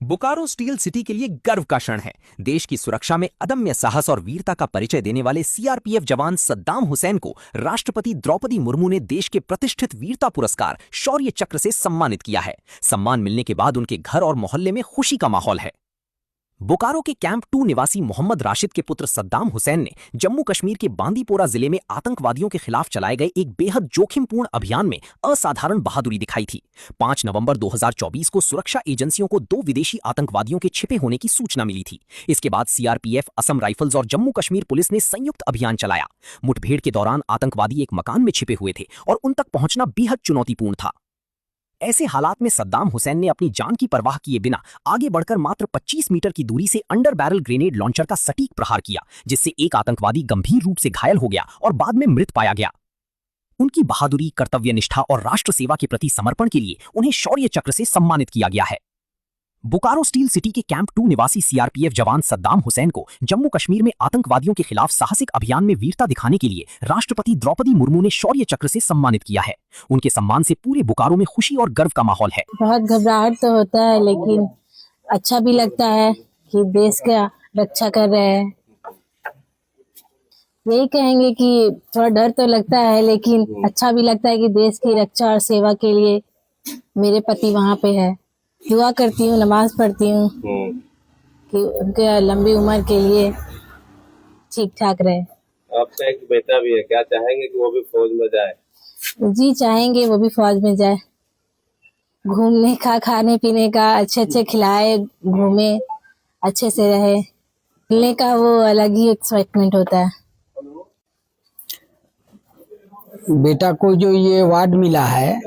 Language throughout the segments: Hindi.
बोकारो स्टील सिटी के लिए गर्व का क्षण है। देश की सुरक्षा में अदम्य साहस और वीरता का परिचय देने वाले सीआरपीएफ जवान सद्दाम हुसैन को राष्ट्रपति द्रौपदी मुर्मू ने देश के प्रतिष्ठित वीरता पुरस्कार शौर्य चक्र से सम्मानित किया है। सम्मान मिलने के बाद उनके घर और मोहल्ले में खुशी का माहौल है। बोकारो के कैंप 2 निवासी मोहम्मद राशिद के पुत्र सद्दाम हुसैन ने जम्मू कश्मीर के बांदीपोरा जिले में आतंकवादियों के खिलाफ चलाए गए एक बेहद जोखिमपूर्ण अभियान में असाधारण बहादुरी दिखाई थी। 5 नवंबर 2024 को सुरक्षा एजेंसियों को 2 विदेशी आतंकवादियों के छिपे होने की सूचना मिली थी। इसके बाद सीआरपीएफ, असम राइफल्स और जम्मू कश्मीर पुलिस ने संयुक्त अभियान चलाया। मुठभेड़ के दौरान आतंकवादी एक मकान में छिपे हुए थे और उन तक पहुंचना बेहद चुनौतीपूर्ण था। ऐसे हालात में सद्दाम हुसैन ने अपनी जान की परवाह किए बिना आगे बढ़कर मात्र 25 मीटर की दूरी से अंडर बैरल ग्रेनेड लॉन्चर का सटीक प्रहार किया, जिससे एक आतंकवादी गंभीर रूप से घायल हो गया और बाद में मृत पाया गया। उनकी बहादुरी, कर्तव्यनिष्ठा और राष्ट्र सेवा के प्रति समर्पण के लिए उन्हें शौर्य चक्र से सम्मानित किया गया है। बोकारो स्टील सिटी के कैंप 2 निवासी सीआरपीएफ जवान सद्दाम हुसैन को जम्मू कश्मीर में आतंकवादियों के खिलाफ साहसिक अभियान में वीरता दिखाने के लिए राष्ट्रपति द्रौपदी मुर्मू ने शौर्य चक्र से सम्मानित किया है। उनके सम्मान से पूरे बोकारो में खुशी और गर्व का माहौल है। बहुत घबराहट तो होता है, लेकिन अच्छा भी लगता है कि देश का रक्षा कर रहे हैं। यही कहेंगे कि थोड़ा डर तो लगता है, लेकिन अच्छा भी लगता है कि देश की रक्षा और सेवा के लिए मेरे पति वहाँ पे है। दुआ करती हूँ, नमाज पढ़ती हूँ कि उनके लंबी उम्र के लिए ठीक ठाक रहे। आपका एक बेटा भी है, क्या चाहेंगे कि वो भी फौज में जाए? जी चाहेंगे वो भी फौज में जाए, घूमने का, खाने पीने का, अच्छे खिलाए, घूमे, अच्छे से रहे। मिलने का वो अलग ही एक्साइटमेंट होता है। बेटा को जो ये अवार्ड मिला है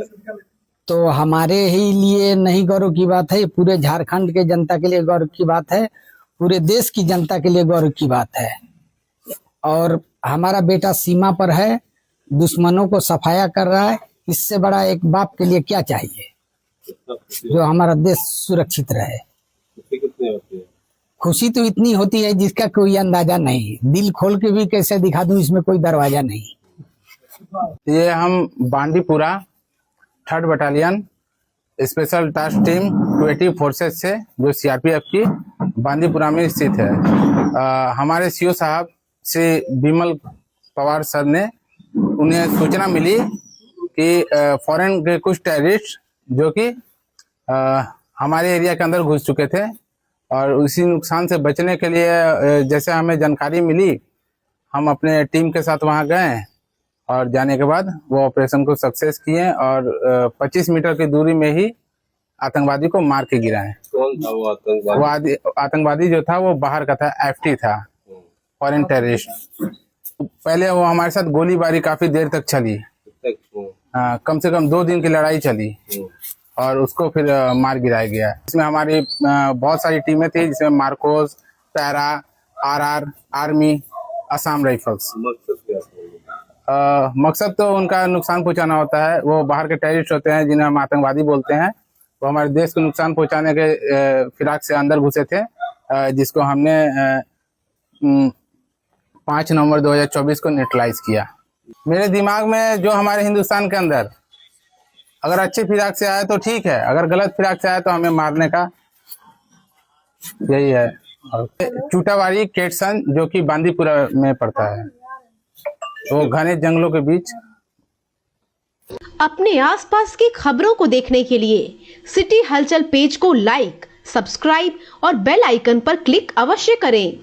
तो हमारे ही लिए नहीं गौरव की बात है, पूरे झारखंड के जनता के लिए गौरव की बात है, पूरे देश की जनता के लिए गौरव की बात है। और हमारा बेटा सीमा पर है, दुश्मनों को सफाया कर रहा है। इससे बड़ा एक बाप के लिए क्या चाहिए, जो हमारा देश सुरक्षित रहे। खुशी तो इतनी होती है जिसका कोई अंदाजा नहीं, दिल खोल के भी कैसे दिखा दूं, इसमें कोई दरवाजा नहीं। ये हम Bandipora 3rd battalion special task team 280 forces से, जो सीआरपीएफ की बांदीपुरा में स्थित है। हमारे सीओ साहब श्री विमल पवार सर ने, उन्हें सूचना मिली कि फॉरेन के कुछ टेररिस्ट जो कि हमारे एरिया के अंदर घुस चुके थे, और उसी नुकसान से बचने के लिए जैसे हमें जानकारी मिली, हम अपने टीम के साथ वहां गए और जाने के बाद वो ऑपरेशन को सक्सेस किए और 25 मीटर की दूरी में ही आतंकवादी को मार के गिराए। कौन था वो आतंकवादी? वो आतंकवादी जो था वो बाहर का था, एफटी था, फॉरेन टेररिस्ट। पहले वो हमारे साथ गोलीबारी काफी देर तक चली, कम से कम 2 दिन की लड़ाई चली और उसको फिर मार गिराया गया। इसमें हमारी बहुत सारी टीमें थी, जिसमें Marcos, para, RR, army, Assam rifles. मकसद तो उनका नुकसान पहुंचाना होता है। वो बाहर के टेररिस्ट होते हैं जिन्हें हम आतंकवादी बोलते हैं। वो हमारे देश को नुकसान पहुंचाने के फिराक से अंदर घुसे थे, जिसको हमने 5 नवंबर 2024 को न्यूट्रलाइज किया। मेरे दिमाग में जो हमारे हिंदुस्तान के अंदर अगर अच्छे फिराक से आए तो ठीक है, अगर गलत फिराक से आए तो हमें मारने का यही है। चूटावाड़ी केटसन जो कि बांदीपुरा में पड़ता है, वो घने जंगलों के बीच। अपने आसपास की खबरों को देखने के लिए सिटी हलचल पेज को लाइक, सब्सक्राइब और बेल आइकन पर क्लिक अवश्य करें।